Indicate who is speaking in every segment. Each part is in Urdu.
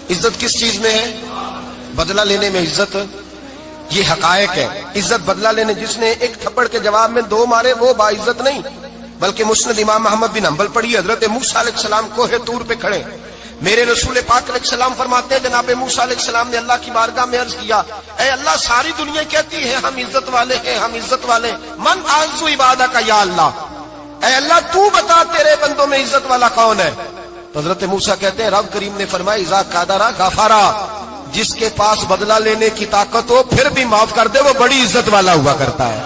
Speaker 1: عزت کس چیز میں ہے؟ بدلہ لینے میں عزت. یہ حقائق ہے. عزت بدلہ لینے. جس نے ایک تھپڑ کے جواب میں 2 مارے وہ باعزت نہیں، بلکہ مسند امام محمد بن حنبل پڑھی. حضرت موسیٰ علیہ السلام کوہ طور پہ کھڑے، میرے رسول پاک علیہ السلام فرماتے ہیں جناب موسیٰ علیہ السلام نے اللہ کی بارگاہ میں عرض کیا، اے اللہ ساری دنیا کہتی ہے ہم عزت والے ہیں، ہم عزت والے، من اعز عبادک یا اللہ، اے اللہ تو بتا تیرے بندوں میں عزت والا کون ہے؟ تو حضرت موسیٰ کہتے ہیں رب کریم نے فرمایا اذا قادر غفارا، جس کے پاس بدلہ لینے کی طاقت ہو پھر بھی معاف کر دے وہ بڑی عزت والا ہوا کرتا ہے.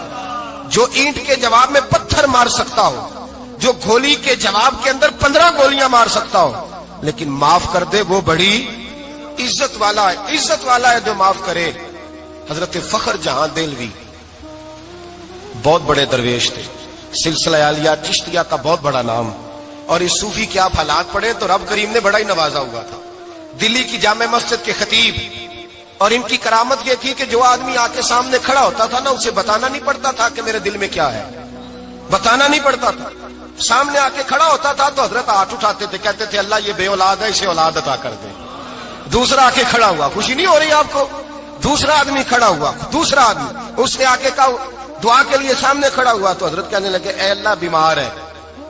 Speaker 1: جو اینٹ کے جواب میں پتھر مار سکتا ہو، جو گولی کے جواب کے اندر 15 گولیاں مار سکتا ہو لیکن معاف کر دے وہ بڑی عزت والا ہے. عزت والا ہے جو معاف کرے. حضرت فخر جہاں دہلوی بہت بڑے درویش تھے، سلسلہ عالیہ چشتیہ کا بہت بڑا نام، اور اس صوفی کے آپ حالات پڑھیں تو رب کریم نے بڑا ہی نوازا ہوا تھا. دلی کی جامع مسجد کے خطیب، اور ان کی کرامت یہ تھی کہ جو آدمی آ کے سامنے کھڑا ہوتا تھا نا اسے بتانا نہیں پڑتا تھا کہ میرے دل میں کیا ہے، بتانا نہیں پڑتا تھا. سامنے آ کے کھڑا ہوتا تھا تو حضرت ہاتھ اٹھاتے تھے، کہتے تھے اللہ یہ بے اولاد ہے اسے اولاد عطا کر دے. دوسرا آ کے کھڑا ہوا، خوشی نہیں ہو رہی آپ کو؟ دوسرا آدمی کھڑا ہوا، دوسرا آدمی، اس نے آ کے کہا دعا کے لیے سامنے کھڑا ہوا تو حضرت کہنے لگے اے اللہ بیمار ہے.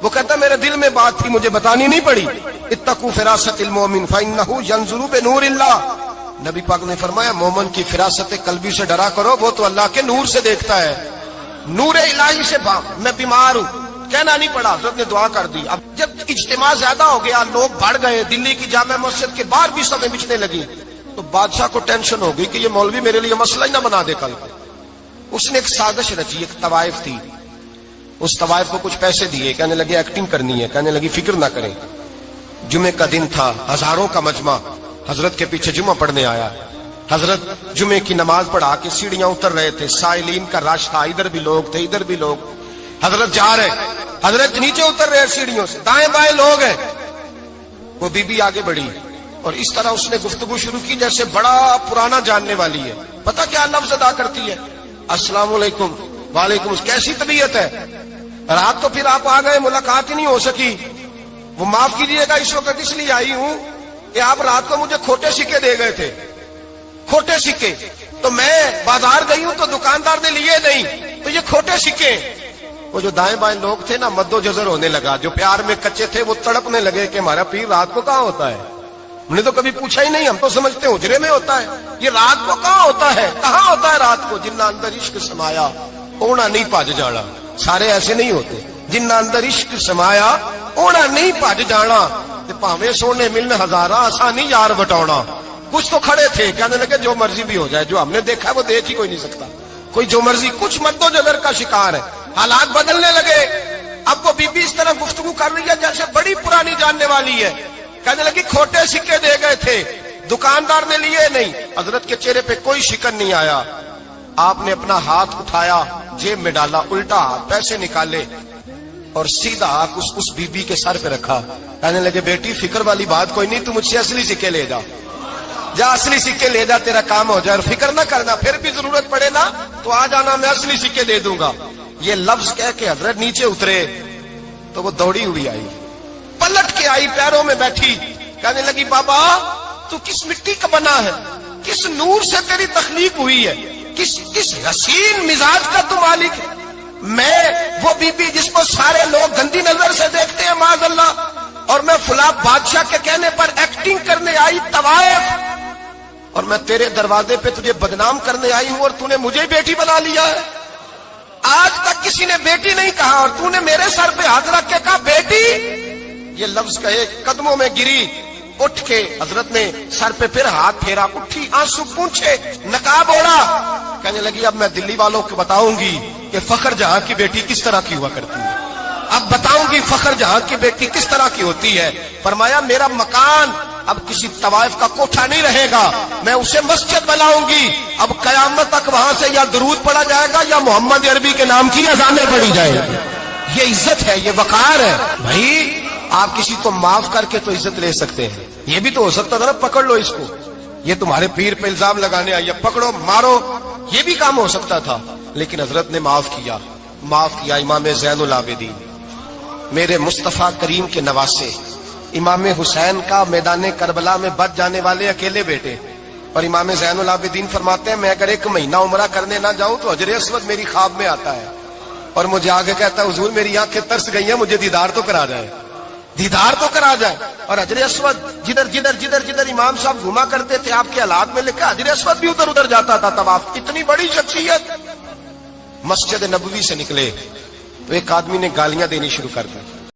Speaker 1: وہ کہتا میرے دل میں بات تھی مجھے بتانی نہیں پڑی. اتقوا فراست المؤمن فانه ينظر بنور اللہ. نبی پاک نے فرمایا مومن کی فراست قلبی سے ڈرا کرو، وہ تو اللہ کے نور سے دیکھتا ہے. نور الہی سے میں بیمار ہوں کہنا نہیں پڑا، حضرت نے دعا کر دی. اب جب اجتماع زیادہ ہو گیا، لوگ بڑھ گئے، دلی کی جامع مسجد کے باہر بھی صفیں بچھنے لگی، تو بادشاہ کو ٹینشن ہو گئی کہ یہ مولوی میرے لیے مسئلہ ہی نہ بنا دے کل کو. اس نے ایک سازش رچی، ایک طوائف تھی، اس طوائف کو کچھ پیسے دیے، کہنے لگے ایکٹنگ کرنی ہے، کہنے لگی فکر نہ کریں. جمعے کا دن تھا، ہزاروں کا مجمع حضرت کے پیچھے جمعہ پڑھنے آیا. حضرت جمعے کی نماز پڑھا کے سیڑھیاں اتر رہے تھے، سائلین کا رش تھا، ادھر بھی لوگ تھے ادھر بھی لوگ. حضرت جا رہے، حضرت نیچے اتر رہے سیڑھیوں سے، دائیں بائیں لوگ ہیں. وہ بی بی آگے بڑھی اور اس طرح اس نے گفتگو شروع کی جیسے بڑا پرانا جاننے والی ہے. پتہ کیا لفظ ادا کرتی ہے؟ السلام علیکم. وعلیکم السلام. کیسی طبیعت ہے؟ رات تو پھر آپ آ گئے، ملاقات ہی نہیں ہو سکی. وہ معاف کیجیے گا اس وقت اس لیے آئی ہوں کہ آپ رات کو مجھے کھوٹے سکے دے گئے تھے، کھوٹے سکے، تو میں بازار گئی ہوں تو دکاندار نے لیے نہیں، تو یہ کھوٹے سکے. وہ جو دائیں بائیں لوگ تھے نا مد و جزر ہونے لگا، جو پیار میں کچے تھے وہ تڑپنے لگے کہ ہمارا پیر رات کو کہاں ہوتا ہے. ہم نے تو کبھی پوچھا ہی نہیں، ہم تو سمجھتے ہیں حجرے میں ہوتا ہے، یہ رات کو کہاں ہوتا ہے، کہاں ہوتا ہے رات کو. جنہ اندر عشق سمایا اونا نہیں پاج جانا. سارے ایسے نہیں ہوتے. جنہ اندر عشق سمایا اونا نہیں پاج جانا، پاویں سونے ملن ہزارہ آسانی یار بٹاؤنا. کچھ تو کھڑے تھے کہنے لگے جو مرضی بھی ہو جائے، جو ہم نے دیکھا ہے وہ دیکھ ہی کوئی نہیں سکتا، کوئی جو مرضی. کچھ مد و جزر کا شکار ہے. حالات بدلنے لگے. اب وہ بی بی اس طرح گفتگو کر رہی ہے جیسے بڑی پرانی جاننے والی ہے. کہنے لگی کھوٹے سکے دے گئے تھے، دکاندار نے لیے نہیں. حضرت کے چہرے پہ کوئی شکن نہیں آیا. آپ نے اپنا ہاتھ اٹھایا، جیب میں ڈالا، الٹا ہاتھ، پیسے نکالے اور سیدھا ہاتھ اس بی بی کے سر پہ رکھا. کہنے لگے بیٹی فکر والی بات کوئی نہیں، تم مجھ سے اصلی سکے لے جا، جا اصلی سکے لے جا، تیرا کام ہو جائے. اور فکر نہ کرنا، پھر بھی ضرورت پڑے نا تو آ جانا، میں اصلی سکے دے دوں گا. یہ لفظ کہہ کے حضرت نیچے اترے تو وہ دوڑی ہوئی آئی، پلٹ کے آئی، پیروں میں بیٹھی. کہنے لگی بابا تو کس مٹی کا بنا ہے، کس نور سے تیری تخلیق ہوئی ہے، کس حسین مزاج کا تو مالک ہے. میں وہ بی بی جس کو سارے لوگ گندی نظر سے دیکھتے ہیں معاذ اللہ، اور میں فلاں بادشاہ کے کہنے پر ایکٹنگ کرنے آئی طوائف، اور میں تیرے دروازے پہ تجھے بدنام کرنے آئی ہوں اور تو نے مجھے بیٹی بنا لیا ہے. آج تک کسی نے بیٹی نہیں کہا اور تو نے میرے سر پہ ہاتھ رکھ کے کہا بیٹی. یہ لفظ کہے قدموں میں گری، اٹھ کے حضرت نے سر پہ پھر ہاتھ پھیرا، اٹھی، آنسو پونچھے، نقاب اوڑا. کہنے لگی اب میں دلی والوں کو بتاؤں گی کہ فخر جہاں کی بیٹی کس طرح کی ہوا کرتی ہے، اب بتاؤں گی فخر جہاں کی بیٹی کس طرح کی ہوتی ہے. فرمایا میرا مکان اب کسی طوائف کا کوٹھا نہیں رہے گا، میں اسے مسجد بناؤں گی. اب قیامت تک وہاں سے یا درود پڑھا جائے گا یا محمد عربی کے نام کی اذانیں پڑھی جائے گی. یہ عزت ہے، یہ وقار ہے. بھائی آپ کسی کو معاف کر کے تو عزت لے سکتے ہیں. یہ بھی تو ہو سکتا تھا نا پکڑ لو اس کو، یہ تمہارے پیر پہ الزام لگانے آئی ہے، پکڑو مارو، یہ بھی کام ہو سکتا تھا. لیکن حضرت نے معاف کیا، معاف کیا. امام زین العابدین میرے مصطفیٰ کریم کے نواسے امام حسین کا میدان کربلا میں بچ جانے والے اکیلے بیٹے، اور امام زین العابدین فرماتے ہیں میں اگر 1 مہینہ عمرہ کرنے نہ جاؤں تو حجر اسود میری خواب میں آتا ہے اور مجھے آگے کہتا ہے حضور میری آنکھیں ترس گئی ہیں، مجھے دیدار تو کرا جائے، دیدار تو کرا جائے۔ اور حجر اسود جدھر جدھر جدھر جدھر امام صاحب گھوما کرتے تھے آپ کے حالات میں لکھا حجر اسود بھی ادھر ادھر جاتا تھا طواف۔ اتنی بڑی شخصیت مسجد نبوی سے نکلے تو ایک آدمی نے گالیاں دینی شروع کر دی۔